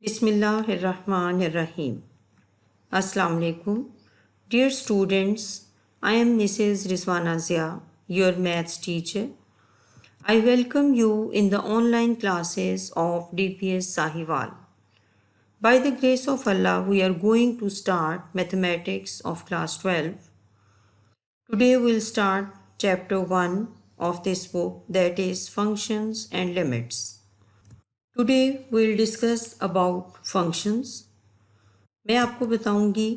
Bismillahirrahmanirrahim. Assalamu alaikum. Dear students, I am Mrs. Rizwana Zia, your maths teacher. I welcome you in the online classes of DPS Sahiwal. By the grace of Allah, we are going to start mathematics of class 12. Today we'll start chapter 1 of this book, that is functions and limits. Today we'll discuss about functions. मैं आपको बताऊंगी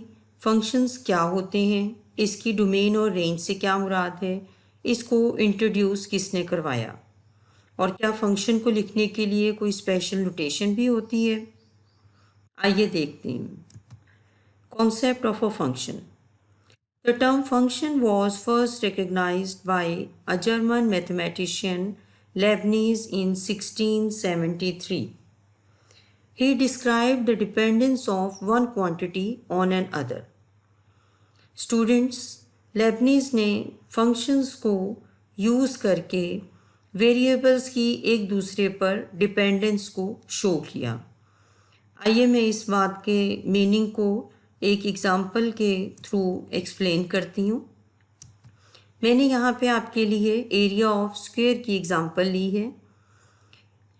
functions क्या होते हैं, इसकी domain और range से क्या मुराद है, इसको इंट्रोड्यूस किसने करवाया और क्या फंक्शन को लिखने के लिए कोई स्पेशल नोटेशन भी होती है। आइए देखते हैं concept of a function. The term function was first recognized by a German mathematician Leibniz in 1673. He described the dependence of one quantity on another. Students, Lebanese ने फंक्शंस को यूज़ करके variables की एक दूसरे पर डिपेंडेंस को show किया। आइए मैं इस बात के मीनिंग को एक एग्ज़ाम्पल के थ्रू एक्सप्लेन करती हूँ। मैंने यहाँ पे आपके लिए एरिया ऑफ स्क्वायर की एग्ज़ाम्पल ली है।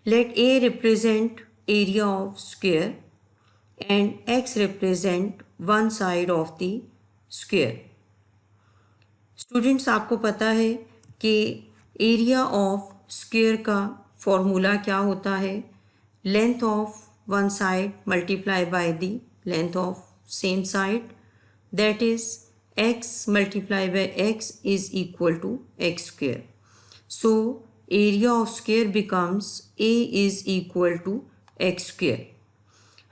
Let a represent area of square and x represent one side of the square. Students, आपको पता है कि एरिया ऑफ स्क्वायर का फॉर्मूला क्या होता है, length of one side multiply by the length of same side, that is x multiply by x is equal to x square. So area of square becomes a is equal to x square.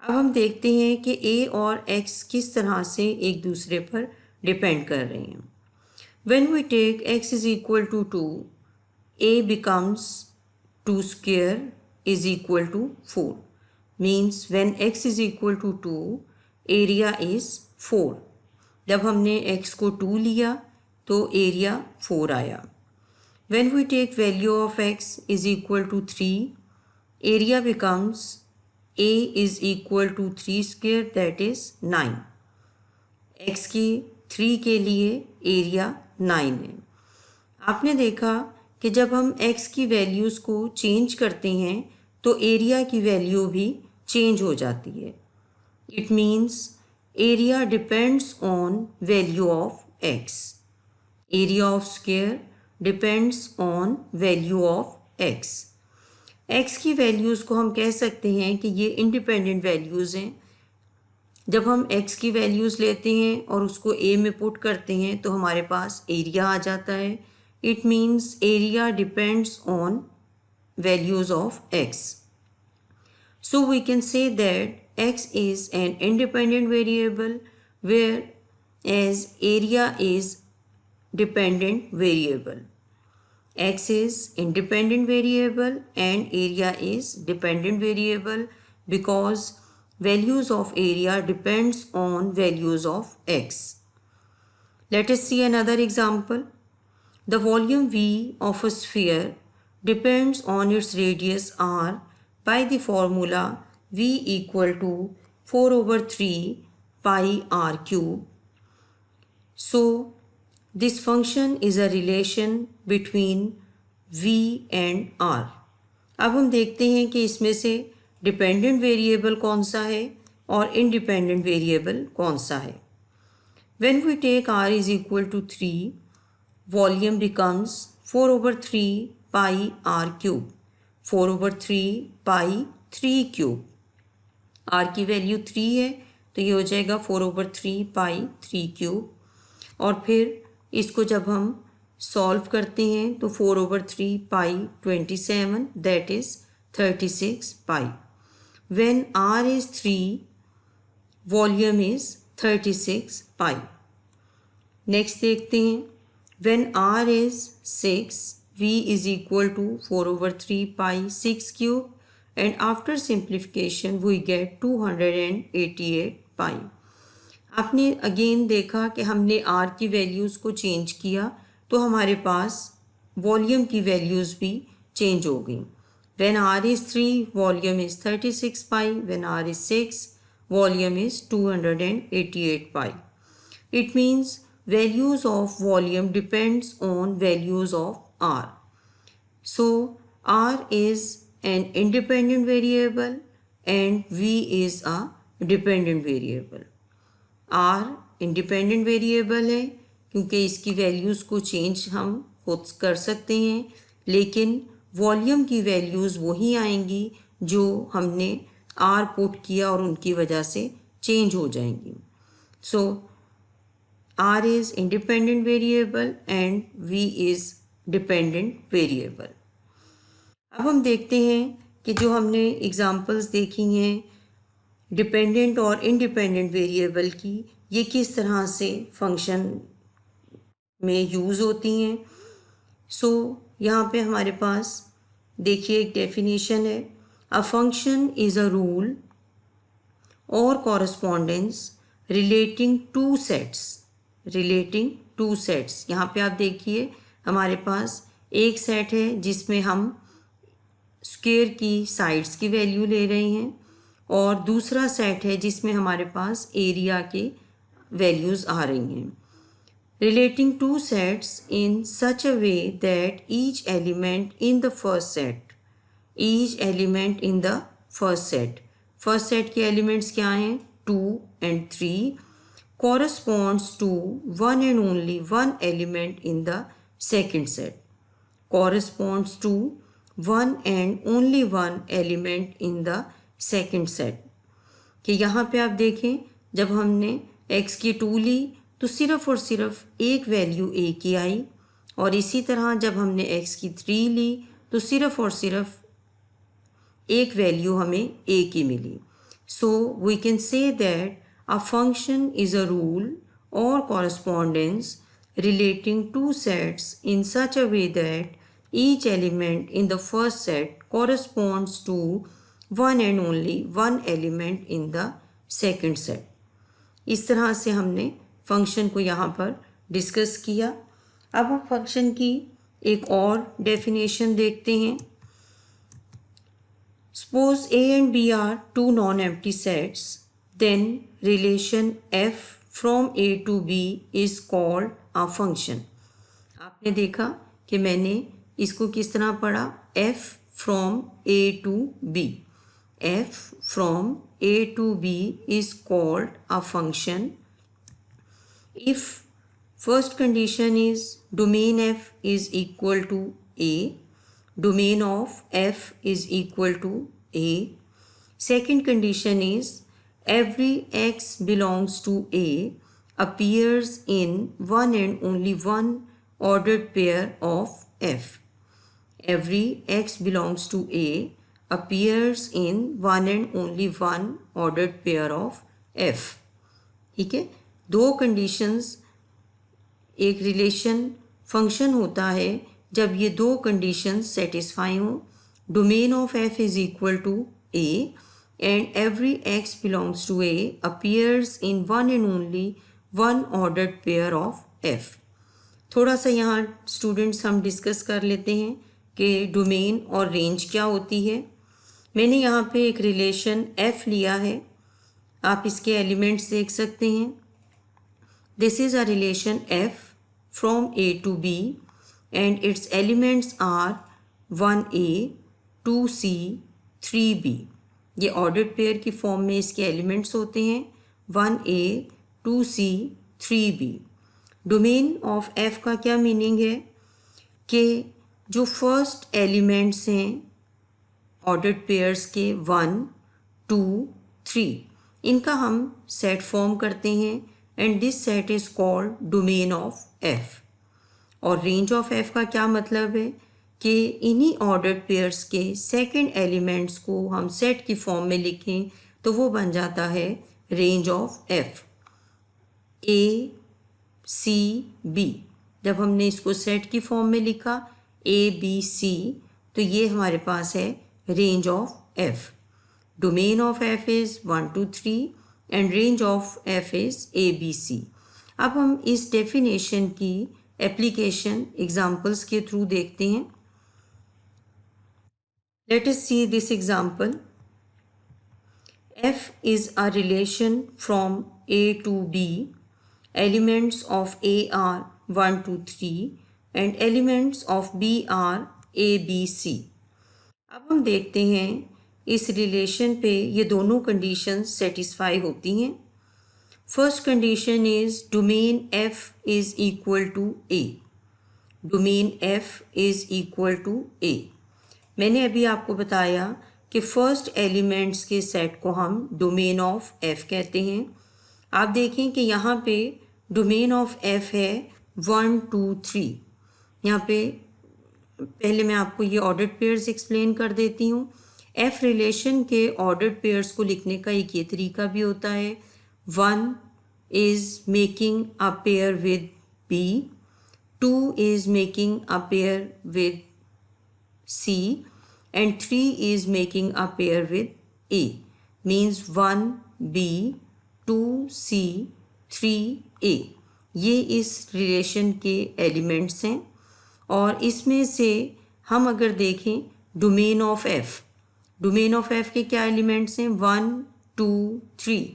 अब हम देखते हैं कि a और x किस तरह से एक दूसरे पर डिपेंड कर रहे हैं। When we take x is equal to 2, a becomes 2 square is equal to 4. Means when x is equal to 2, area is 4. जब हमने x को 2 लिया तो area 4 आया। When we take value of x is equal to 3, area becomes a is equal to 3 square, that is 9. x की 3 के लिए area 9 है। आपने देखा कि जब हम x की वैल्यूज़ को चेंज करते हैं तो एरिया की वैल्यू भी चेंज हो जाती है। It means area depends on value of x। Area of square depends on value of x। x की वैल्यूज़ को हम कह सकते हैं कि ये इंडिपेंडेंट वैल्यूज़ हैं। जब हम x की वैल्यूज़ लेते हैं और उसको a में पुट करते हैं तो हमारे पास एरिया आ जाता है। It means area depends on values of x। So we can say that x is an independent variable whereas area is dependent variable. x is independent variable and area is dependent variable because values of area depends on values of x. Let us see another example. The volume V of a sphere depends on its radius r by the formula V equal to 4 over 3 pi r cube. So this function is a relation between v and r. अब हम देखते हैं कि इसमें से dependent variable कौन सा है और इंडिपेंडेंट वेरिएबल कौन सा है। When we take r is equal to 3, volume becomes 4 over 3 pi r cube. 4 over 3 pi 3 cube. r की वैल्यू 3 है तो ये हो जाएगा 4 over 3 pi 3 cube। और फिर इसको जब हम सॉल्व करते हैं तो 4 over 3 pi 27, that is 36 pi. When r is 3, volume is 36 pi. Next देखते हैं, when r is 6, v is equal to 4 over 3 pi 6 cube and after simplification we get 288 pi. आपने अगेन देखा कि हमने r की वैल्यूज़ को change किया तो हमारे पास वॉल्यूम की वैल्यूज़ भी चेंज हो गई। When R is 3, volume is 36 pi. When R is 6, volume is 288 pi. It means values of volume depends on values of R. So R is an independent variable and V is a dependent variable. R independent variable है क्योंकि इसकी values को change हम खुद कर सकते हैं, लेकिन वॉल्यूम की वैल्यूज़ वही आएंगी जो हमने R पुट किया और उनकी वजह से चेंज हो जाएंगी. सो R is independent variable and V is dependent variable. अब हम देखते हैं कि जो हमने एग्जांपल्स देखी हैं डिपेंडेंट और इंडिपेंडेंट वेरिएबल की, ये किस तरह से फंक्शन में यूज़ होती हैं. सो यहाँ पे हमारे पास देखिए एक डेफिनेशन है. अ फंक्शन इज़ अ रूल और कॉरस्पॉन्डेंस रिलेटिंग टू सेट्स. यहाँ पे आप देखिए हमारे पास एक सेट है जिसमें हम स्क्वायर की साइड्स की वैल्यू ले रहे हैं और दूसरा सेट है जिसमें हमारे पास एरिया के वैल्यूज़ आ रही हैं. Relating two sets in such a way that each element in the first set के एलिमेंट्स क्या हैं 2 and 3 corresponds to one and only one element in the second set. Corresponds to one and only one element in the second set. कि यहाँ पे आप देखें जब हमने x की 2 ली तो सिर्फ और सिर्फ एक वैल्यू a की आई, और इसी तरह जब हमने x की 3 ली तो सिर्फ और सिर्फ एक वैल्यू हमें a की मिली. So we can say that a function is a rule और correspondence relating two sets in such a way that each element in the first set corresponds to one and only one element in the second set. इस तरह से हमने function को यहाँ पर discuss किया. अब हम फंक्शन की एक और डेफिनेशन देखते हैं. Suppose A and B are two non-empty sets, then relation f from A to B is called a function. आपने देखा कि मैंने इसको किस तरह पढ़ा, f from A to B. f from A to B is called a function if first condition is domain f is equal to A, domain of f is equal to A. Second condition is every x belongs to A appears in one and only one ordered pair of f. Every x belongs to A appears in one and only one ordered pair of f. ठीक है, दो conditions. एक relation function होता है जब ये दो conditions satisfy हों. Domain of f is equal to A and every x belongs to A appears in one and only one ordered pair of f. थोड़ा सा यहाँ स्टूडेंट्स हम डिस्कस कर लेते हैं कि डोमेन और रेंज क्या होती है. मैंने यहाँ पे एक रिलेशन f लिया है, आप इसके एलिमेंट्स देख सकते हैं. This is a relation f from A to B and its elements are 1A, 2C, 3B. ये ऑर्डर्ड पेयर की फॉर्म में इसके एलिमेंट्स होते हैं 1A, 2C, 3B. Domain of f का क्या मीनिंग है कि जो फर्स्ट एलिमेंट्स हैं ऑर्डर्ड पेयर्स के 1, 2, 3, इनका हम सेट फॉर्म करते हैं and this set is called domain of f. और रेंज ऑफ f का क्या मतलब है कि इन्हीं ऑर्डर्ड पेयर्स के सेकंड एलिमेंट्स को हम सेट की फॉर्म में लिखें तो वो बन जाता है range of f. A, C, B, जब हमने इसको सेट की फॉर्म में लिखा A, B, C, तो ये हमारे पास है range of f. Domain of f is 1, 2, 3 and range of f is A, B, C. अब हम इस डेफिनेशन की एप्लीकेशन एग्जाम्पल्स के थ्रू देखते हैं. Let us see this example. F is a relation from A to B. Elements of A are 1, 2, 3 and elements of B are A, B, C. अब हम देखते हैं इस रिलेशन पे ये दोनों कंडीशंस सेटिस्फाई होती हैं. First condition is domain F is equal to A. Domain F is equal to A. मैंने अभी आपको बताया कि फर्स्ट एलिमेंट्स के सेट को हम डोमेन ऑफ F कहते हैं. आप देखें कि यहाँ पे डोमेन ऑफ F है 1, 2, 3. यहाँ पे पहले मैं आपको ये ऑर्डर्ड पेयर्स एक्सप्लेन कर देती हूँ. F रिलेशन के ऑर्डर्ड पेयर्स को लिखने का एक ये तरीका भी होता है. 1 is making a pair with B, 2 is making a pair with C and 3 is making a pair with A. Means 1 B, 2 C, 3 A. ये इस रिलेशन के एलिमेंट्स हैं. और इसमें से हम अगर देखें domain of F, domain of F के क्या एलिमेंट्स हैं? 1, 2, 3.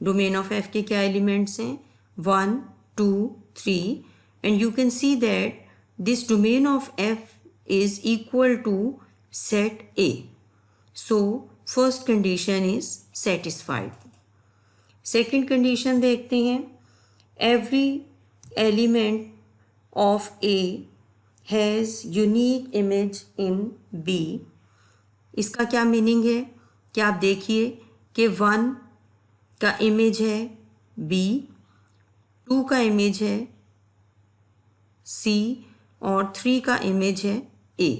डोमेन ऑफ F के क्या एलिमेंट्स हैं? 1, 2, 3. And you can see that this domain of F is equal to set A. So, first condition is satisfied. Second condition देखते हैं. Every element of A has unique image in B. इसका क्या meaning है कि आप देखिए कि 1 का इमेज है B, 2 का इमेज है C और 3 का इमेज है A.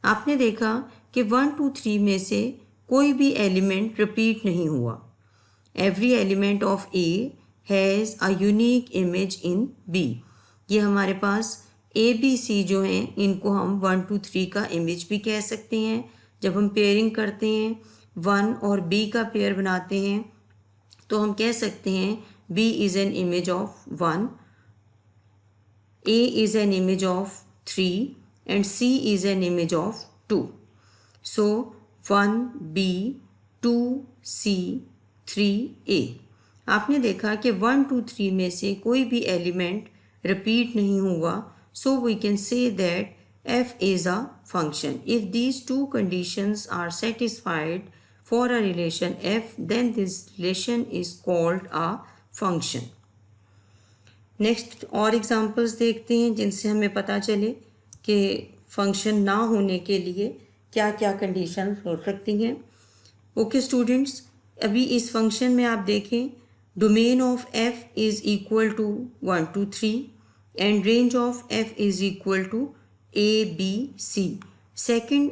आपने देखा कि 1, 2, 3 में से कोई भी एलिमेंट रिपीट नहीं हुआ. Every element of A has a unique image in B. ये हमारे पास A, B, C जो हैं इनको हम 1, 2, 3 का इमेज भी कह सकते हैं. जब हम पेयरिंग करते हैं 1 और B का पेयर बनाते हैं तो हम कह सकते हैं B is an image of 1, A is an image of 3 and C is an image of 2. So 1B, 2C, 3A. आपने देखा कि 1, 2, 3 में से कोई भी एलिमेंट रिपीट नहीं हुआ. So we can say that F is a function. If these two conditions are satisfied for a relation F, then this relation is called a function. Next और एग्जांपल्स देखते हैं जिनसे हमें पता चले कि फंक्शन ना होने के लिए क्या क्या कंडीशन हो सकती हैं. ओके स्टूडेंट्स, अभी इस फंक्शन में आप देखें domain of F is equal to 1, 2, 3 and range of F is equal to A, B, C. Second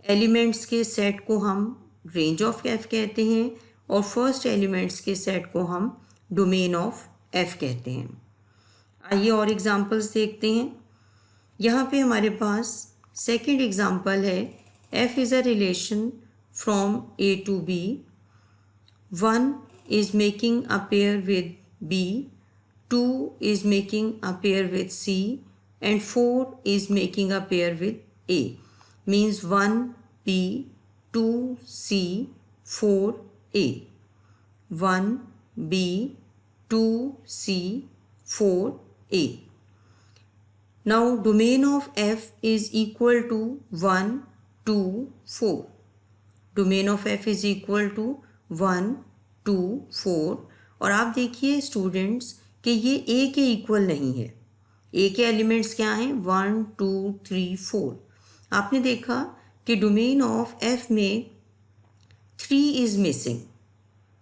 elements के सेट को हम रेंज ऑफ F कहते हैं और फर्स्ट एलिमेंट्स के सेट को हम डोमेन ऑफ F कहते हैं. आइए और एग्जांपल्स देखते हैं. यहाँ पे हमारे पास सेकंड एग्जांपल है. F is a relation from A to B. 1 is making a pair with B, 2 is making a pair with C and 4 is making a pair with A. Means 1B, 2C, 4A. 1B, 2C, 4A. Now domain of F is equal to 1, 2, 4. Domain of F is equal to 1, 2, 4. और आप देखिए students कि ये A के equal नहीं है. A के elements क्या हैं? 1, 2, 3, 4. आपने देखा कि डोमेन ऑफ F में 3 is missing.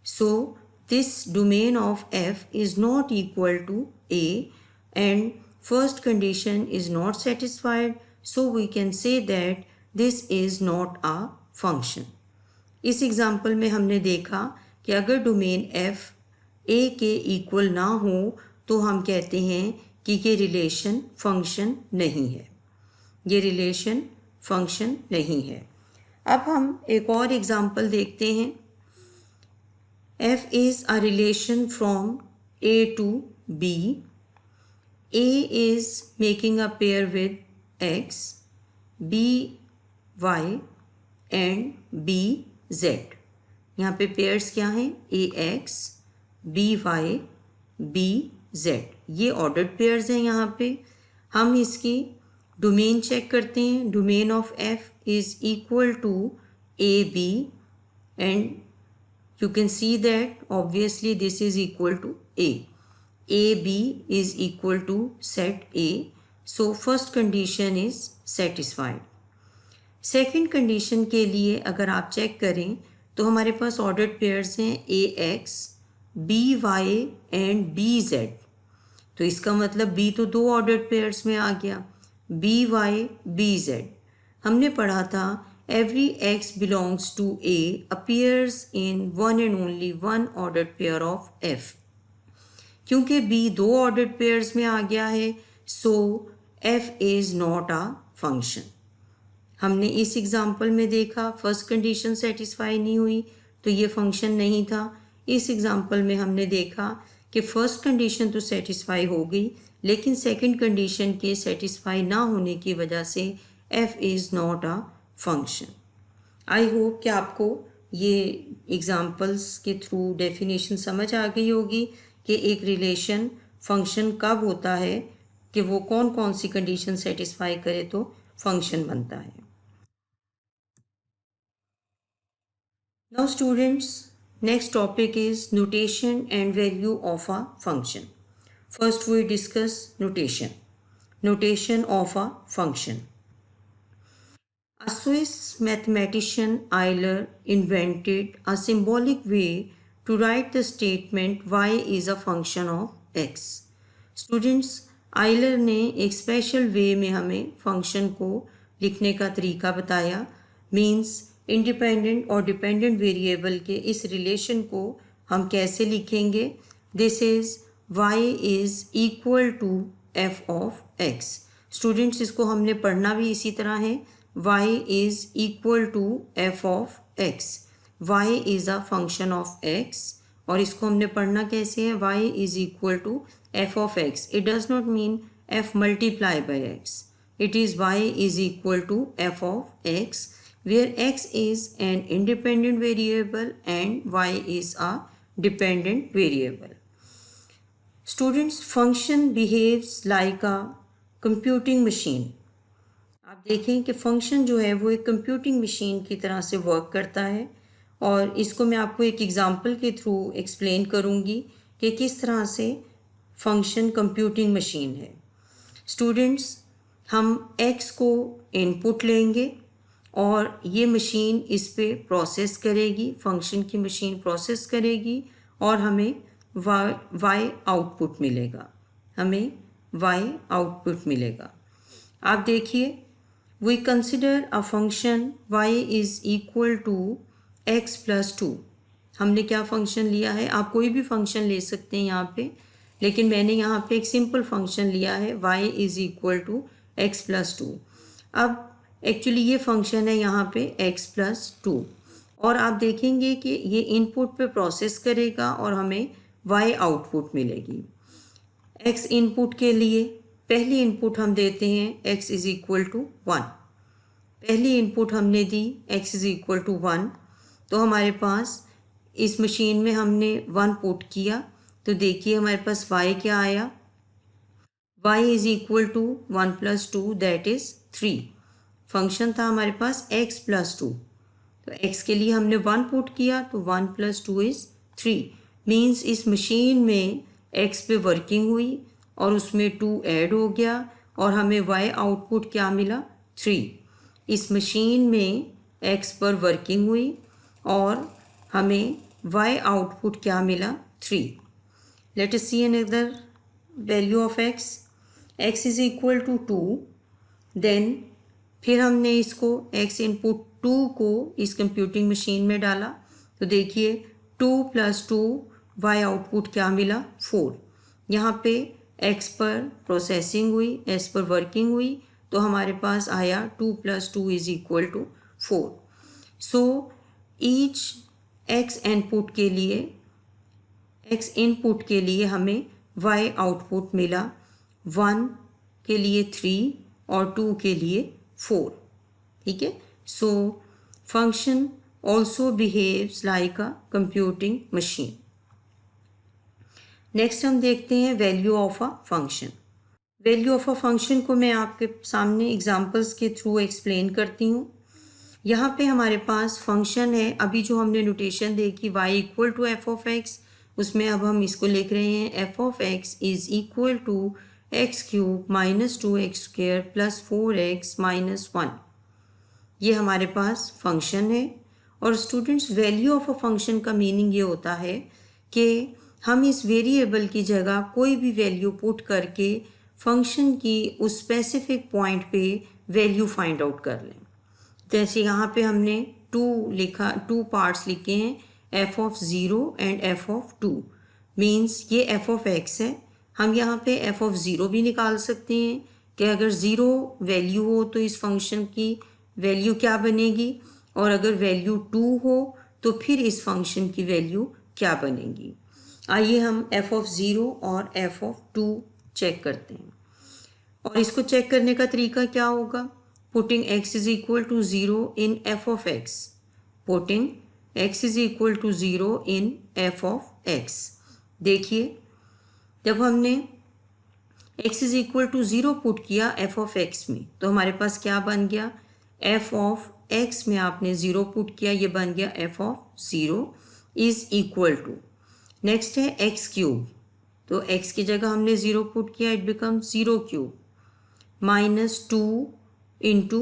So this domain of F is not equal to A and first condition is not satisfied, so we can say that this is not a function. इस example में हमने देखा कि अगर domain F A के equal ना हो तो हम कहते हैं कि ये रिलेशन फंक्शन नहीं है. ये रिलेशन फंक्शन नहीं है. अब हम एक और एग्जाम्पल देखते हैं. F is a relation from A to B. A is making a pair with X. B Y and B Z. यहाँ पे पेयर्स क्या हैं, A X B Y B Z, ये ऑर्डर्ड पेयर्स हैं। यहाँ पे हम इसकी डोमेन चेक करते हैं। Domain of F is equal to A B and you can see that obviously this is equal to A. AB is equal to set A. So first condition is satisfied. Second condition के लिए अगर आप check करें तो हमारे पास ordered pairs हैं AX, BY and BZ। तो इसका मतलब B तो दो ऑर्डर्ड पेयर्स में आ गया, BY BZ। हमने पढ़ा था every x belongs to A appears in one and only one ordered pair of F। क्योंकि B दो ordered pairs में आ गया है, so F is not a function। हमने इस एग्जाम्पल में देखा फर्स्ट कंडीशन सेटिस्फाई नहीं हुई तो ये फंक्शन नहीं था। इस एग्जाम्पल में हमने देखा कि फर्स्ट कंडीशन तो सेटिस्फाई हो गई लेकिन सेकंड कंडीशन के सेटिस्फाई ना होने की वजह से F is not a function. I hope कि आपको ये एग्जाम्पल्स के थ्रू डेफिनेशन समझ आ गई होगी कि एक रिलेशन फंक्शन कब होता है, कि वो कौन कौन सी कंडीशन सेटिस्फाई करे तो फंक्शन बनता है। Now students, next topic is notation and value of a function. First we discuss notation of a function. A Swiss mathematician Euler invented a symbolic way to write the statement y is a function of x। Students, Euler ने एक special वे में हमें function को लिखने का तरीका बताया। Means independent और डिपेंडेंट वेरिएबल के इस रिलेशन को हम कैसे लिखेंगे। This is y is equal to f of x। Students, इसको हमने पढ़ना भी इसी तरह है, y is equal to f of x। y is a function of x और इसको हमने पढ़ना कैसे है, y is equal to f of x। It does not mean f multiply by x, it is y is equal to f of x where x is an independent variable and y is a dependent variable। Students, function behaves like a computing machine। आप देखें कि function जो है वो एक computing machine की तरह से वर्क करता है और इसको मैं आपको एक एग्जांपल के थ्रू एक्सप्लेन करूंगी कि किस तरह से फंक्शन कंप्यूटिंग मशीन है। स्टूडेंट्स, हम x को इनपुट लेंगे और ये मशीन इस पे प्रोसेस करेगी, फंक्शन की मशीन प्रोसेस करेगी और हमें y आउटपुट मिलेगा, आप देखिए, we consider a function y is equal to x plus 2। हमने क्या फंक्शन लिया है, आप कोई भी फंक्शन ले सकते हैं यहाँ पे, लेकिन मैंने यहाँ पे एक सिंपल फंक्शन लिया है y is equal to x plus 2। अब एक्चुअली ये फंक्शन है यहाँ पे x plus 2 और आप देखेंगे कि ये इनपुट पे प्रोसेस करेगा और हमें y आउटपुट मिलेगी। x इनपुट के लिए पहली इनपुट हम देते हैं x इज़ इक्वल टू 1। पहली इनपुट हमने दी x इज़ इक्वल टू 1 तो हमारे पास इस मशीन में हमने 1 पुट किया तो देखिए हमारे पास y क्या आया, y is equal to 1 plus 2 that is 3। Function था हमारे पास x प्लस 2 तो x के लिए हमने 1 पुट किया तो 1 प्लस 2 इज़ 3। मीन्स इस मशीन में x पे वर्किंग हुई और उसमें 2 ऐड हो गया और हमें y आउटपुट क्या मिला, 3। इस मशीन में x पर वर्किंग हुई और हमें y आउटपुट क्या मिला, 3। Let us see another value of x is equal to 2। Then फिर हमने इसको x इनपुट 2 को इस कंप्यूटिंग मशीन में डाला तो देखिए 2 प्लस 2 y आउटपुट क्या मिला, 4। यहाँ पे x पर प्रोसेसिंग हुई, s पर वर्किंग हुई तो हमारे पास आया 2 plus 2 is equal to 4। So each x input के लिए हमें y आउटपुट मिला, 1 के लिए 3 और 2 के लिए 4। ठीक है, So function also behaves like a computing machine. Next हम देखते हैं value of a function. Value of a function को मैं आपके सामने एग्जांपल्स के थ्रू एक्सप्लेन करती हूँ. यहाँ पे हमारे पास फंक्शन है. अभी जो हमने नोटेशन देखी y equal to f of x, उसमें अब हम इसको लिख रहे हैं f of x is equal to x cube minus 2x² plus 4x minus 1. ये हमारे पास फंक्शन है. और students, value of a function का मीनिंग ये होता है कि हम इस वेरिएबल की जगह कोई भी वैल्यू पुट करके फंक्शन की उस स्पेसिफिक पॉइंट पे वैल्यू फाइंड आउट कर लें. जैसे यहाँ पे हमने टू पार्ट्स लिखे हैं, f of 0 and F of 2. Means ये एफ ऑफ एक्स है. हम यहाँ पे एफ ऑफ 0 भी निकाल सकते हैं कि अगर 0 वैल्यू हो तो इस फंक्शन की वैल्यू क्या बनेगी, और अगर वैल्यू 2 हो तो फिर इस फंक्शन की वैल्यू क्या बनेगी. आइए हम एफ ऑफ 0 और एफ ऑफ 2 चेक करते हैं. और इसको चेक करने का तरीका क्या होगा? Putting x is equal to 0 in f of x. Putting x is equal to 0 in f of x. देखिए, जब हमने x is equal to 0 put किया एफ ऑफ एक्स में तो हमारे पास क्या बन गया? एफ ऑफ एक्स में आपने 0 पुट किया, ये बन गया f of 0 is equal to. Next है एक्स क्यूब. तो x की जगह हमने 0 पुट किया, it becomes 0 cube minus 2 into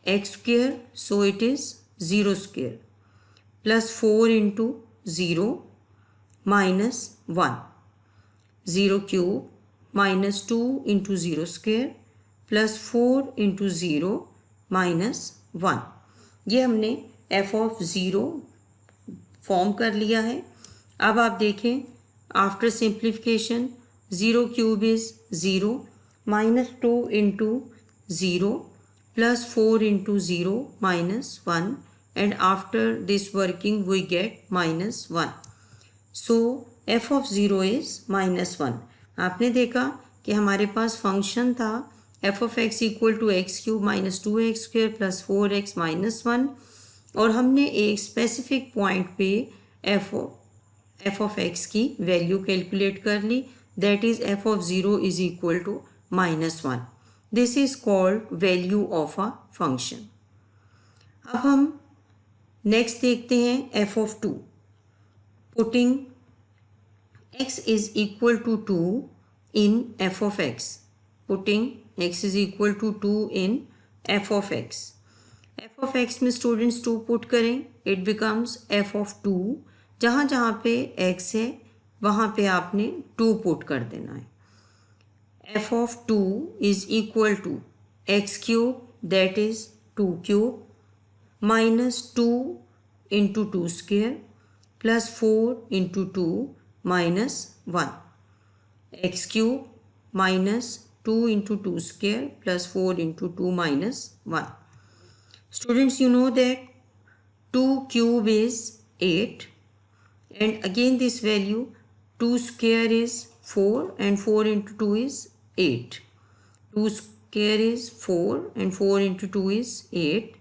x square, so it is 0 square plus 4 into 0 minus 1. 0 cube minus 2 into 0 square plus 4 into 0 minus 1. ये हमने F of 0 form कर लिया है. अब आप देखें, after simplification 0 cube is 0 minus 2 into 0 plus 4 into 0 minus 1, and after this working we get minus 1. So f of 0 is minus 1. आपने देखा कि हमारे पास फंक्शन था f of x equal to x cube minus 2x² plus 4x minus 1, और हमने एक specific point पे f of x की वैल्यू कैलकुलेट कर ली, that is f of 0 is equal to minus 1. This is called value of a function. अब हम next देखते हैं f of 2. Putting x is equal to 2 in f of x. Putting x is equal to 2 in f of x. f of x में students 2 put करें, it becomes f of 2. जहाँ जहाँ पे x है वहाँ पे आपने 2 पुट कर देना है. f of 2 is equal to x cube, that is 2 cube minus 2 into 2 square plus 4 into 2 minus 1. x cube minus 2 into 2 square plus 4 into 2 minus 1. Students, you know that 2 cube is 8, and again this value 2 square is 4 and 4 into 2 is 8. 2 square is 4 and 4 into 2 is 8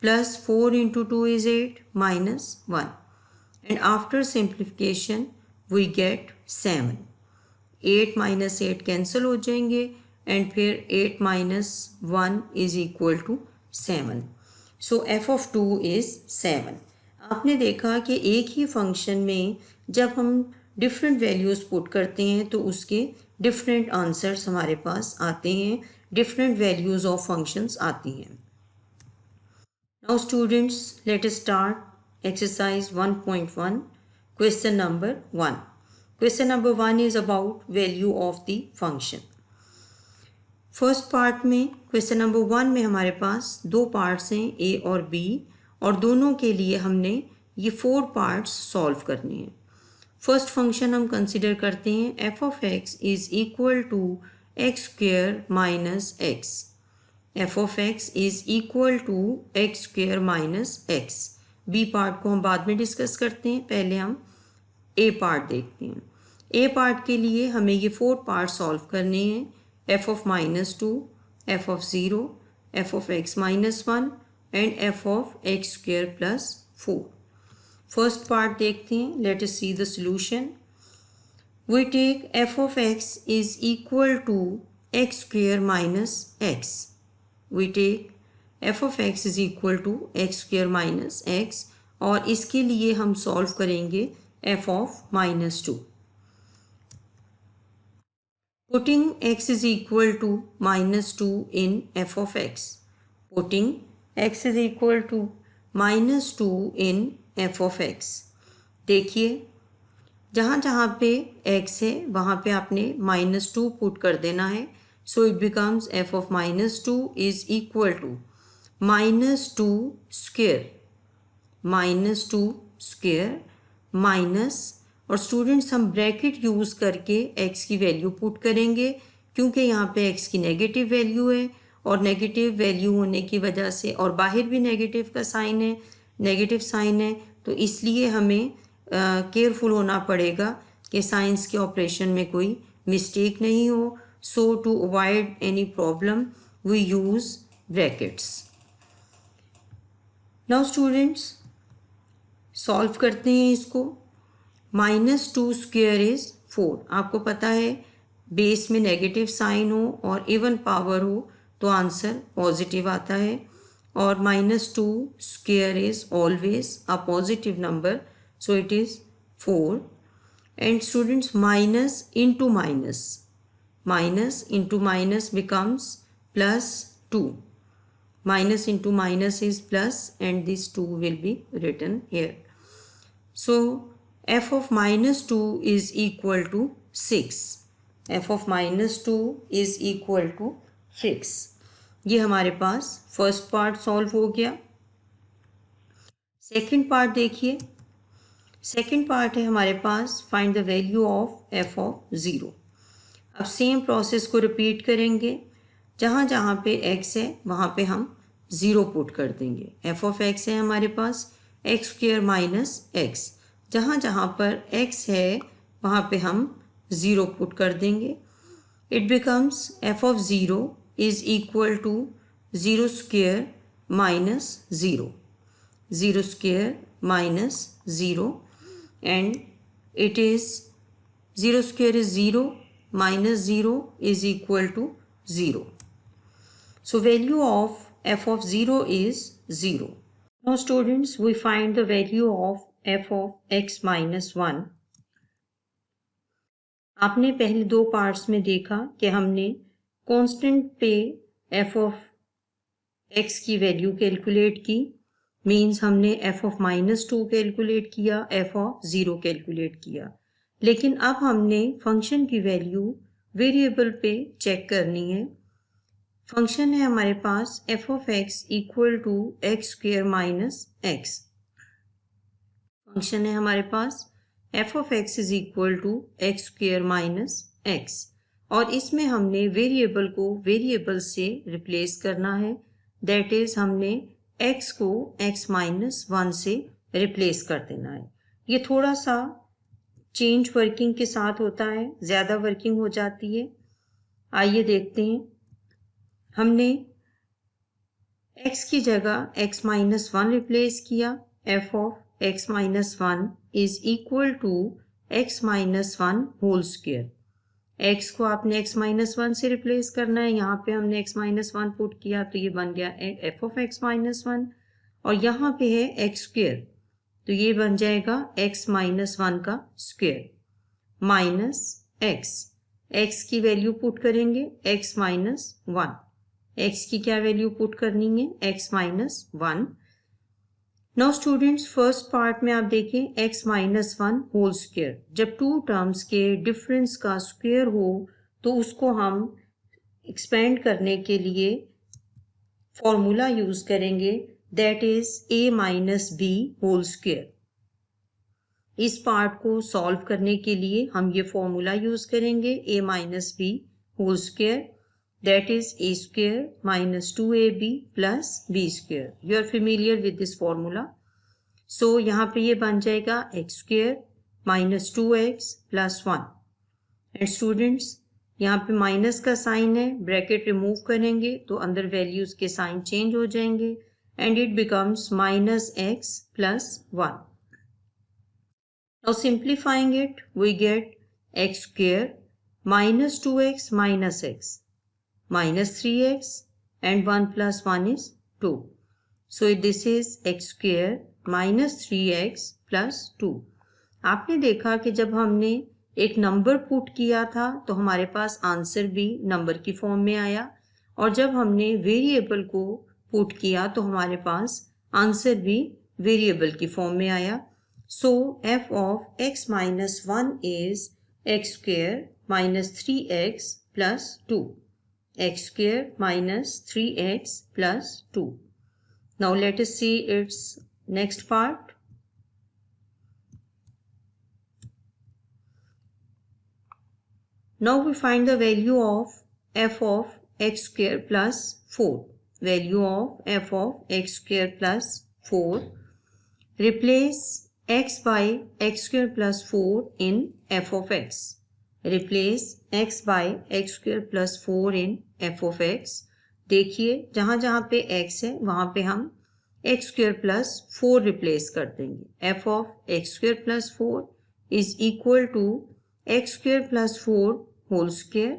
plus 4 into 2 is 8 minus 1, and after simplification we get 7. 8 minus 8 cancel हो जाएंगे and फिर 8 minus 1 is equal to 7. So f of 2 is 7. आपने देखा कि एक ही function में जब हम डिफरेंट वैल्यूज़ पुट करते हैं तो उसके डिफरेंट आंसर्स हमारे पास आते हैं, डिफरेंट वैल्यूज़ ऑफ फंक्शंस आती हैं. Now students, let us start exercise 1.1. Question number 1. Question number 1 is about value of the function. First part में क्वेश्चन नंबर 1 में हमारे पास 2 पार्ट्स हैं, ए और बी, और दोनों के लिए हमने ये 4 पार्ट्स सॉल्व करने हैं. फर्स्ट फंक्शन हम कंसिडर करते हैं f of x is equal to x square minus x. F of x is equal to x square minus x. B part को हम बाद में डिस्कस करते हैं, पहले हम ए पार्ट देखते हैं. ए पार्ट के लिए हमें ये 4 पार्ट सॉल्व करने हैं. F of -2, F of 0, F of x -1 and F of x square plus 4। First part देखते हैं, let us see the solution. We take f of x is equal to x square minus x. We take f of x is equal to x square minus x और इसके लिए हम solve करेंगे f of minus 2. Putting x is equal to minus 2 in f of x. Putting x is equal to minus 2 in f of x. देखिए जहाँ जहाँ पे x है वहाँ पे आपने -2 पुट कर देना है। So it becomes f of -2 is equal to -2 square minus, और स्टूडेंट्स हम ब्रैकेट यूज़ करके x की वैल्यू पुट करेंगे क्योंकि यहाँ पे x की नेगेटिव वैल्यू है और नेगेटिव वैल्यू होने की वजह से और बाहर भी नेगेटिव का साइन है, नेगेटिव साइन है, तो इसलिए हमें केयरफुल होना पड़ेगा कि साइंस के ऑपरेशन में कोई मिस्टेक नहीं हो। So to avoid any problem we use brackets. Now students solve करते हैं इसको। -2 स्क्वेयर इज़ 4। आपको पता है बेस में नेगेटिव साइन हो और इवन पावर हो तो आंसर पॉजिटिव आता है, और -2 square is always a positive number, so it is 4. And students, minus into minus becomes plus 2. Minus into minus is plus and this 2 will be written here. So f of minus 2 is equal to 6. f of minus 2 is equal to 6. ये हमारे पास first part solve हो गया। Second part देखिए। Second part है हमारे पास find the value of F of 0। अब same process को रिपीट करेंगे। जहाँ जहाँ पे x है वहाँ पे हम 0 पुट कर देंगे। एफ ऑफ x है हमारे पास एक्स स्क्वेयर माइनस एक्स, जहाँ जहाँ पर x है वहाँ पे हम 0 पुट कर देंगे। It becomes f of 0 is equal to 0 square minus 0, 0 square minus 0, and it is 0 square is 0 minus 0 is equal to 0. So value of f of 0 is 0. Now students, we find the value of f of x minus 1. आपने पहले दो parts में देखा कि हमने constant पे f of x की value calculate की, मीन्स हमने f ऑफ -2 कैलकुलेट किया, f ऑफ 0 कैलकुलेट किया। लेकिन अब हमने फंक्शन की वैल्यू वेरिएबल पे चेक करनी है। फंक्शन है हमारे पास f of x equal to x square minus x. Function है हमारे पास f of x is equal to x square minus x, और इसमें हमने वेरिएबल को वेरिएबल से रिप्लेस करना है। दैट इज हमने x को x माइनस 1 से रिप्लेस कर देना है। ये थोड़ा सा चेंज वर्किंग के साथ होता है, ज़्यादा वर्किंग हो जाती है। आइए देखते हैं। हमने x की जगह x माइनस 1 रिप्लेस किया। f of x minus 1 is equal to x minus 1 whole square. x को आपने x माइनस 1 से रिप्लेस करना है। यहाँ पे हमने x माइनस 1 पुट किया तो ये बन गया f ऑफ x माइनस 1, और यहाँ पे है x स्क्वेयर तो ये बन जाएगा x माइनस 1 का स्क्वेयर माइनस x की वैल्यू पुट करेंगे x माइनस 1। x की क्या वैल्यू पुट करनी है? x minus 1। Now students first part में आप देखें x माइनस 1 होल स्क्वेयर। जब टू टर्म्स के डिफरेंस का स्क्वेयर हो तो उसको हम एक्सपेंड करने के लिए फॉर्मूला यूज करेंगे, that is a minus B whole square. इस पार्ट को सॉल्व करने के लिए हम ये फॉर्मूला यूज करेंगे a minus B whole square, that is a square minus 2ab plus b square. You are familiar with this formula. So यहाँ पे ये बन जाएगा X square minus 2x plus 1। And students यहाँ पे माइनस का sign है, ब्रैकेट रिमूव करेंगे तो अंदर वैल्यूज के साइन चेंज हो जाएंगे। and it becomes minus x plus 1. Now simplifying it, we get x square minus 2x minus x minus 3x and 1 plus 1 is 2. So this is x square minus 3x plus 2. आपने देखा कि जब हमने एक number put किया था तो हमारे पास आंसर भी नंबर की फॉर्म में आया, और जब हमने वेरिएबल को पुट किया तो हमारे पास आंसर भी वेरिएबल की फॉर्म में आया. सो f of x minus 1 is x square minus 3x plus 2. X square minus 3x plus 2. Now let us see its next part. Now we find the value of f of x square plus 4. Value of f of x square plus 4. Replace x by x square plus 4 in f of x. Replace x by x square plus 4 in f of x. देखिए जहाँ जहाँ पे x है वहाँ पे हम x square plus 4 replace कर देंगे. f of x square plus 4 is equal to x square plus 4 whole square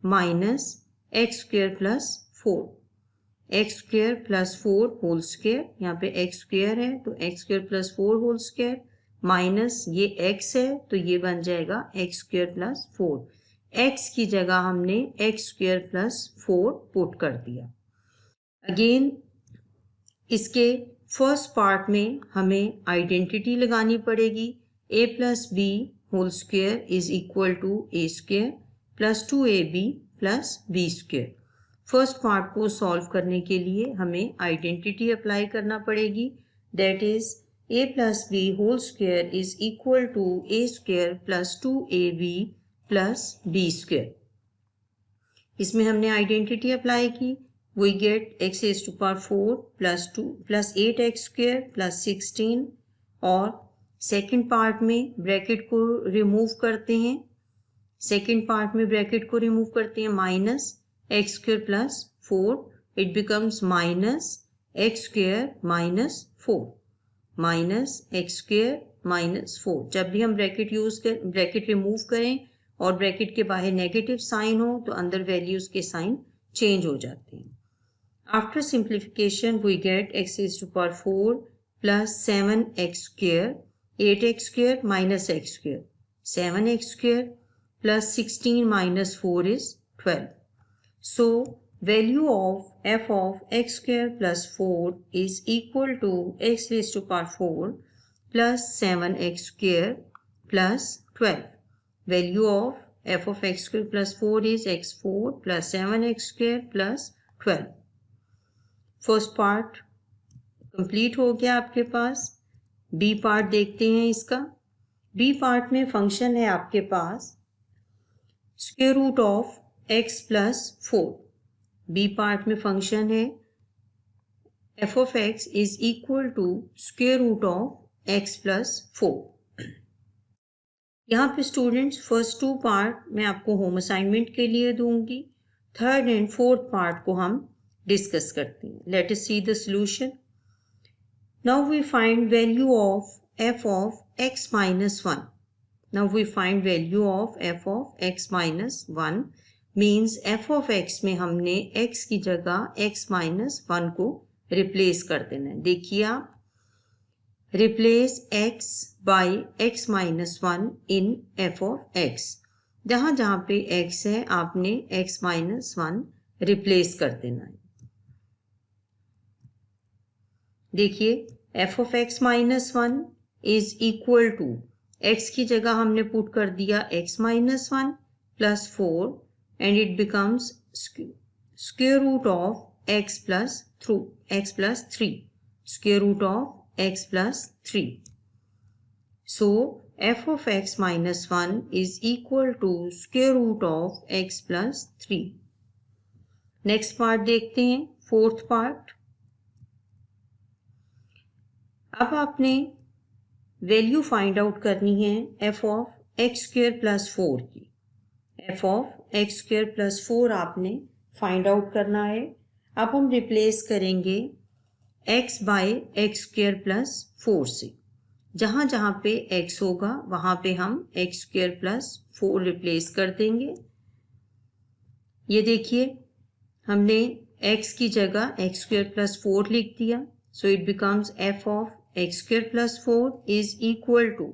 minus x square plus 4. x square plus 4 whole square, यहाँ पे x square है तो x square plus 4 whole square minus ये x है तो ये बन जाएगा x square plus 4. x की जगह हमने x square plus 4 पुट कर दिया. अगेन इसके फर्स्ट पार्ट में हमें आइडेंटिटी लगानी पड़ेगी. a plus b whole square is equal to a square plus 2ab plus b square. First part को सॉल्व करने के लिए हमें आइडेंटिटी अप्लाई करना पड़ेगी. That is a plus b whole square is equal to a square plus 2ab plus b square. इसमें हमने identity apply की. We get x raised to power 4 plus 2 plus 8x square plus 16. और second part में bracket को remove करते हैं. Minus x square plus 4, it becomes minus x square minus 4. Minus x square minus 4. जब भी हम bracket remove करें और ब्रैकेट के बाहर नेगेटिव साइन हो तो अंदर वैल्यूज के साइन चेंज हो जाते हैं. After simplification we get x raised to power 4 plus 7x square, 8x square minus x square, 7x square plus 16 minus 4 is 12. So value of f of x square plus 4 is equal to x raised to power 4 plus 7x square plus 12. Value of f of x square plus 4 is x4 plus 7x square plus 12. First part complete हो गया आपके पास. B part देखते हैं इसका. B part में function है आपके पास square root of x plus 4. B part में फंक्शन है f of x is equal to square root of x plus 4. यहाँ पे स्टूडेंट्स फर्स्ट टू पार्ट मैं आपको होम असाइनमेंट के लिए दूंगी. थर्ड एंड फोर्थ पार्ट को हम डिस्कस करते हैं. Let us see the solution. Now we find value of f of x minus 1. Now we find value of f of x minus 1 means f of x में हमने x की जगह x minus 1 को replace कर देना है. देखिए आप replace x by x minus 1 in f of x. जहाँ जहाँ पे x है आपने x minus 1 रिप्लेस कर देना है. देखिए f of x minus 1 is equal to x की जगह हमने पुट कर दिया x minus 1 plus 4 and it becomes square root of x plus 3. Square root of x plus 3. So f of x minus 1 is equal to square root of x plus 3. Next part देखते हैं, fourth part. अब आपने value find out करनी है f of x square plus 4 की. f of x square plus 4 आपने find out करना है. अब हम रिप्लेस करेंगे x by x square plus 4 से। जहाँ जहाँ पे x होगा वहाँ पे हम एक्स स्क्वेयर प्लस 4 रिप्लेस कर देंगे। ये देखिए हमने x की जगह एक्स स्क्वेयर प्लस 4 लिख दिया। So it becomes f of x square plus 4 is equal to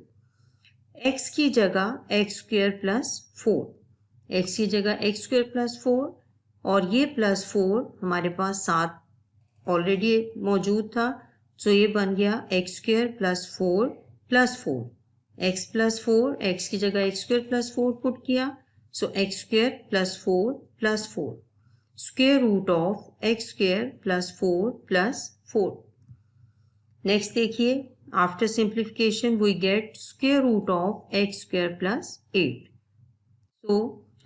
x की जगह एक्स स्क्वेयर प्लस 4, x की जगह एक्स स्क्वेयर प्लस 4 और ये प्लस 4 हमारे पास साथ ऑलरेडी मौजूद था। सो ये बन गया x square plus 4 plus 4, x plus 4, x की जगह एक्स स्क्वेयर प्लस 4 पुट किया। So X square plus 4 plus 4, square root of x square plus 4 plus 4। Next देखिए, after simplification we get square root of x square plus 8। तो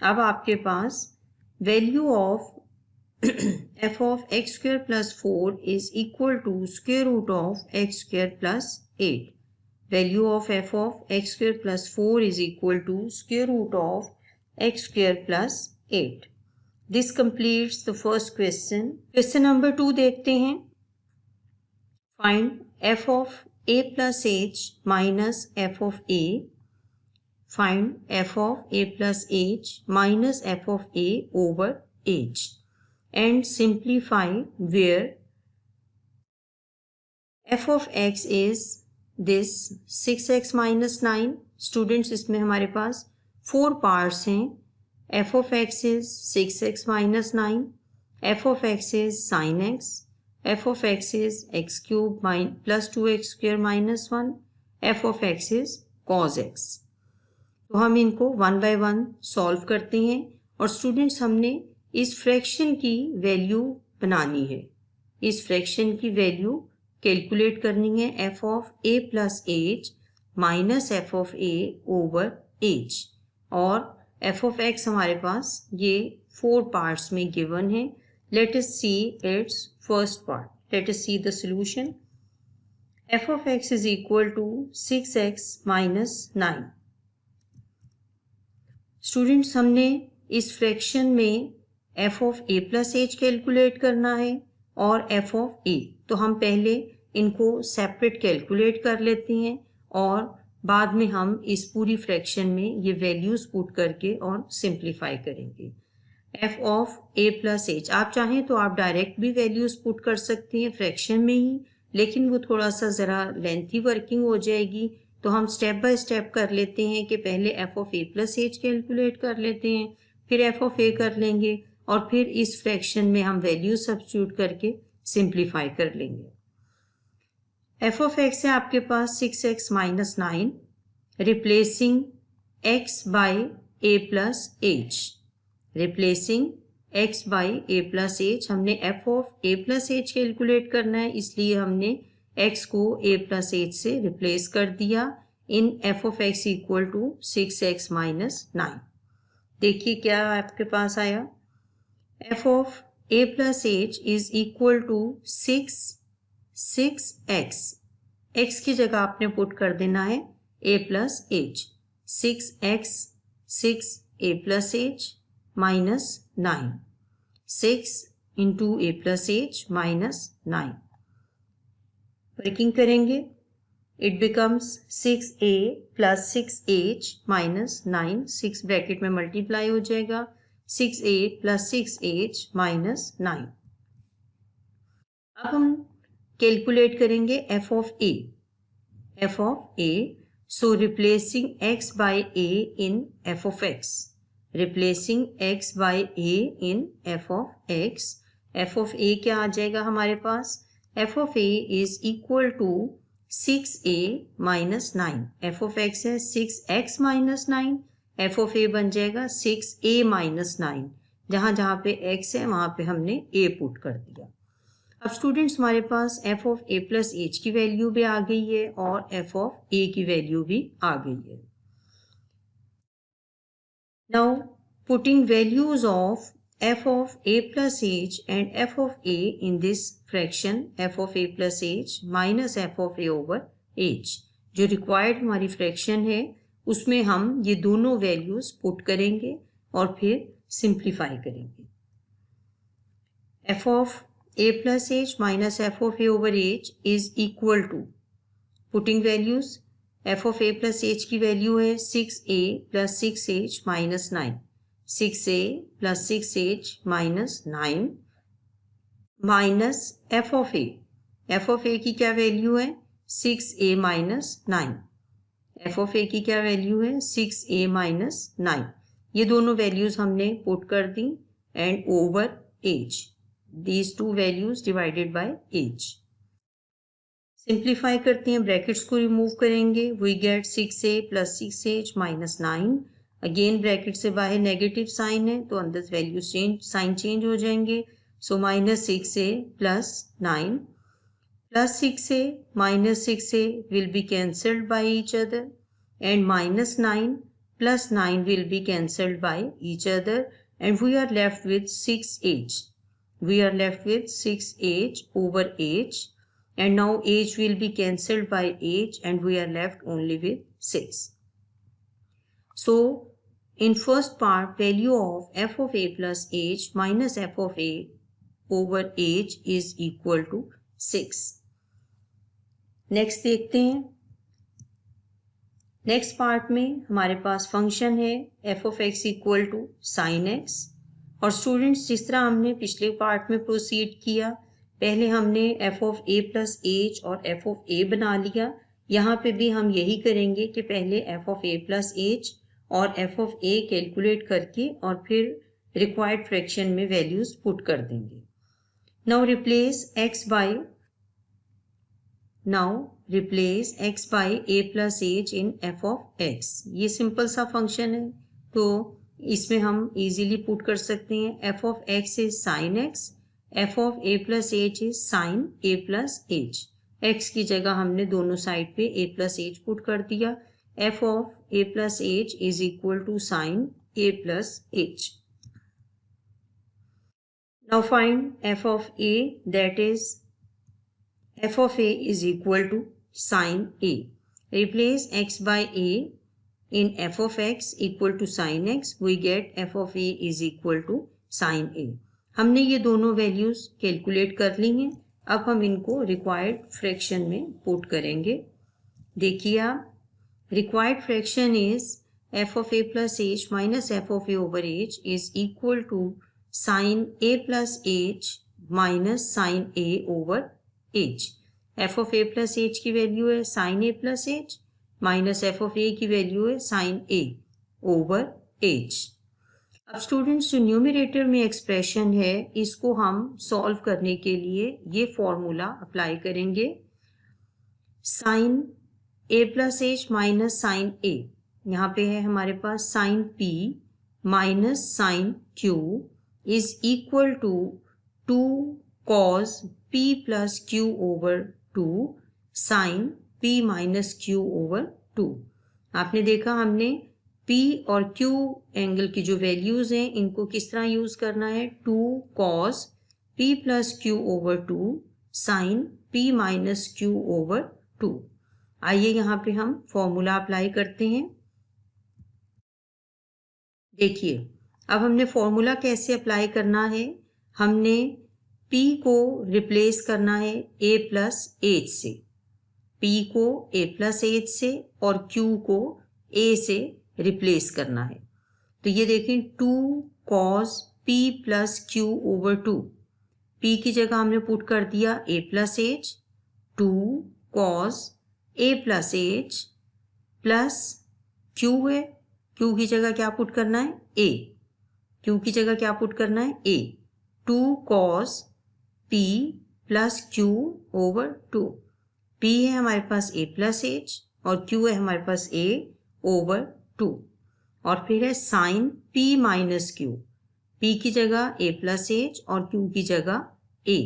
अब आपके पास value of f of x square plus 4 is equal to square root of x square plus 8. Value of f of x square plus 4 is equal to square root of x square plus 8. This completes the first question. Question number 2 देखते हैं. Find f of a plus h minus f of a. Find f of a plus h minus f of a over h. And simplify where f of x is this 6x minus 9. Students इसमें हमारे पास 4 parts हैं. f of x is 6x minus 9. f of x is sin x. f of x is x cube plus 2x square minus 1. f of x is cos x. तो हम इनको 1 by 1 solve करते हैं और students हमने इस fraction की value बनानी है। इस फ्रैक्शन की वैल्यू कैलकुलेट करनी है f of a plus h minus f of a over h और f ऑफ x हमारे पास ये 4 पार्ट्स में गिवन है। Let us see its first part. Let us see the solution. f of x is equal to 6x minus 9। Students हमने इस fraction में f of a plus h calculate करना है और f ऑफ a। तो हम पहले इनको सेपरेट कैलकुलेट कर लेते हैं और बाद में हम इस पूरी फ्रैक्शन में ये वैल्यूज पुट करके और सिंप्लीफाई करेंगे। f of a plus h, आप चाहें तो आप डायरेक्ट भी वैल्यूज पुट कर सकते हैं फ्रैक्शन में ही, लेकिन वो थोड़ा सा ज़रा लेंथी वर्किंग हो जाएगी। तो हम स्टेप बाय स्टेप कर लेते हैं कि पहले f of a plus h calculate कर लेते हैं, फिर f ऑफ a कर लेंगे और फिर इस फ्रैक्शन में हम वैल्यू सब्स्टिट्यूट करके सिंप्लीफाई कर लेंगे। f ऑफ x है आपके पास 6x minus 9, replacing x by a plus h। Replacing x by a plus h, हमने f of a plus h calculate करना है, इसलिए हमने x को a प्लस h से रिप्लेस कर दिया in f of x equal to 6x minus 9। देखिए क्या आपके पास आया, f of a plus h is equal to 6x। x की जगह आपने पुट कर देना है a plus h। 6x 6a plus h minus 9, 6 into a plus h minus 9। Working करेंगे, it becomes 6a plus 6h minus 9, 6 bracket में multiply हो जाएगा, 6a प्लस 6h माइनस 9। अब हम कैलकुलेट करेंगे f of a। f of a, so replacing x by a in f of x। Replacing x by a in f of x। f of a क्या आ जाएगा हमारे पास, f of a is equal to 6a minus 9। f of x है 6x minus 9, f of a बन जाएगा 6a minus 9। जहाँ जहाँ पे x है वहाँ पे हमने a पुट कर दिया। अब स्टूडेंट्स हमारे पास f of a plus h की वैल्यू भी आ गई है और f ऑफ a की वैल्यू भी आ गई है। Now putting values of f of a plus h and f of a in this fraction f of a plus h minus f of a over h, जो required हमारी fraction है उसमें हम ये दोनों वैल्यूज पुट करेंगे और फिर सिंप्लीफाई करेंगे। f of a plus h minus f of a over h is equal to, putting values, f of a plus h की वैल्यू है 6a plus 6h minus 9, 6a plus 6h minus 9 minus f of a की क्या value है 6a minus 9, f of a की क्या value है 6a minus 9, ये दोनों वैल्यूज हमने पुट कर दी and over H, these two values divided by H. Simplify करते हैं, ब्रैकेट्स को रिमूव करेंगे, we get 6a plus 6h minus 9, again bracket से बाहर नेगेटिव साइन है तो अंदर वैल्यू साइन चेंज हो जाएंगे, so minus 6a plus 9 plus 6a minus 6a will be cancelled by each other and minus 9 plus 9 will be cancelled by each other and we are left with 6h. We are left with 6h over h and now h will be cancelled by h and we are left only with 6. So in first part, value of f of a plus h minus f of a over h is equal to 6. Next देखते हैं, next part में हमारे पास function है f of x equal to sine x, और students जिस तरह हमने पिछले पार्ट में प्रोसीड किया, पहले हमने f of a plus h और f of a बना लिया, यहाँ पे भी हम यही करेंगे कि पहले f of a plus h और f of a कैलकुलेट करके और फिर रिक्वायर्ड फ्रैक्शन में वैल्यूज पुट कर देंगे। Now replace x by a plus h in f of x। ये सिंपल सा फंक्शन है तो इसमें हम इजीली पुट कर सकते हैं, f of x is sin x, f of a plus h is sin a plus h, x की जगह हमने दोनों साइड पे a plus h पुट कर दिया, f of a plus h is equal to sin a plus h। Now find f of a, that is f of a is equal to sin a. Replace x by a in f of x equal to sin x, we get f of a is equal to sin a। हमने ये दोनों values calculate कर ली हैं, अब हम इनको required fraction में put करेंगे। देखिए आप, required fraction is f of a plus h minus f of a over h is equal to sin a plus h minus sin a over h। f of a plus h की value है sin a plus h minus f of a की value है sin a over h। अब students जो numerator में expression है इसको हम सॉल्व करने के लिए ये फॉर्मूला अप्लाई करेंगे, sin a plus h minus sin a, यहाँ पे है हमारे पास sin p minus sin q is equal to 2 cos p plus q over 2 sin p minus q over 2। आपने देखा हमने p और q एंगल की जो वैल्यूज हैं इनको किस तरह यूज करना है, 2 cos p plus q over 2 sin p minus q over 2। आइए यहाँ पे हम फॉर्मूला अप्लाई करते हैं। देखिए अब हमने फॉर्मूला कैसे अप्लाई करना है, हमने P को रिप्लेस करना है A प्लस H से, P को A प्लस H से और Q को A से रिप्लेस करना है। तो ये देखें 2 cos P plus Q over 2, P की जगह हमने पुट कर दिया A plus H, 2 cos A plus H plus Q है, Q की जगह क्या पुट करना है A, Q की जगह क्या पुट करना है A, 2 cos P plus Q over 2, P है हमारे पास A प्लस H और Q है हमारे पास A ओवर 2, और फिर है sine P minus Q, P की जगह A प्लस H और Q की जगह A,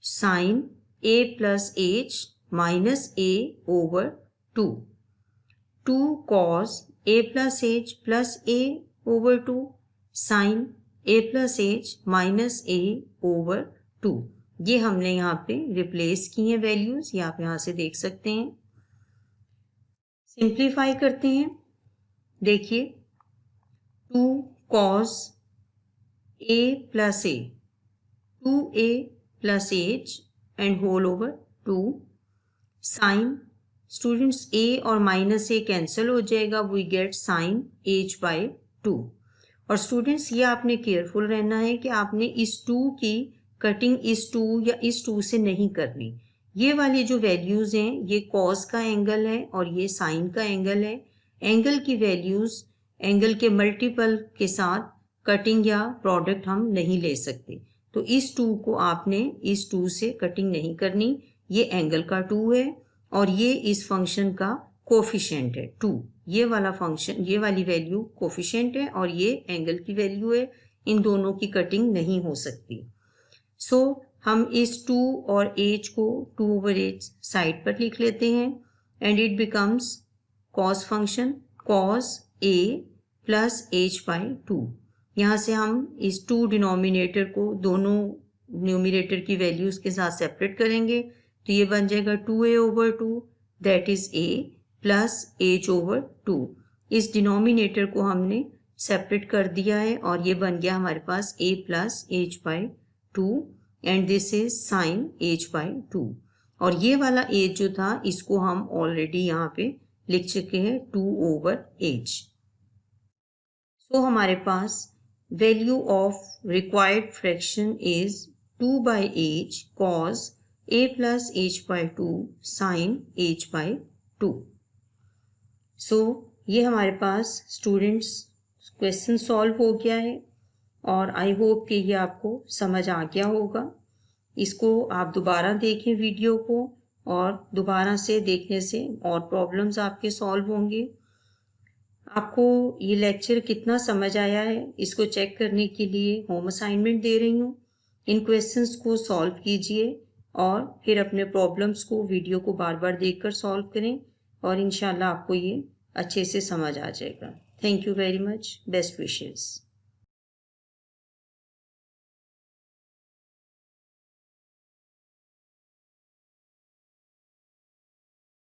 sine A plus H minus A over 2, 2 cos A plus H plus A over 2 sine A plus H minus A over 2। ये हमने यहाँ पे replace की हैं वैल्यूज, ये आप यहाँ से देख सकते हैं। सिंप्लीफाई करते हैं, देखिए 2 cos A plus A, 2a plus h and whole over 2 sin students a और माइनस a कैंसिल हो जाएगा, we get sine h by 2। और स्टूडेंट्स ये आपने केयरफुल रहना है कि आपने इस 2 की कटिंग इस 2 या इस 2 से नहीं करनी। ये वाली जो वैल्यूज़ हैं ये कॉस का एंगल है और ये साइन का एंगल है। एंगल की वैल्यूज़ एंगल के मल्टीपल के साथ कटिंग या प्रोडक्ट हम नहीं ले सकते। तो इस 2 को आपने इस 2 से कटिंग नहीं करनी। ये एंगल का 2 है और ये इस फंक्शन का कोफिशिएंट है 2। ये वाला फंक्शन, ये वाली वैल्यू कोफिशिएंट है और ये एंगल की वैल्यू है। इन दोनों की कटिंग नहीं हो सकती। सो हम इस 2 और h को 2/h साइड पर लिख लेते हैं and it becomes cos function cos a plus h by 2। यहाँ से हम इस 2 डिनोमिनेटर को दोनों न्यूमिनेटर की वैल्यूज़ के साथ सेपरेट करेंगे तो ये बन जाएगा 2a over 2 that is a plus h over 2। इस डिनोमिनेटर को हमने सेपरेट कर दिया है और ये बन गया हमारे पास a plus h by 2 and this is sine h by 2। और ये वाला h जो था इसको हम ऑलरेडी यहाँ पे लिख चुके हैं 2 ओवर h। सो हमारे पास value of required fraction is 2 by h cos a plus h by 2 sine h by 2। So ये हमारे पास स्टूडेंट्स क्वेश्चन सॉल्व हो गया है और आई होप कि ये आपको समझ आ गया होगा। इसको आप दोबारा देखें वीडियो को और दोबारा से देखने से और प्रॉब्लम्स आपके सॉल्व होंगे। आपको ये लेक्चर कितना समझ आया है इसको चेक करने के लिए होम असाइनमेंट दे रही हूँ। इन क्वेश्चंस को सॉल्व कीजिए और फिर अपने प्रॉब्लम्स को वीडियो को बार बार देखकर सॉल्व करें और इंशाल्लाह आपको ये अच्छे से समझ आ जाएगा। Thank you very much. Best wishes.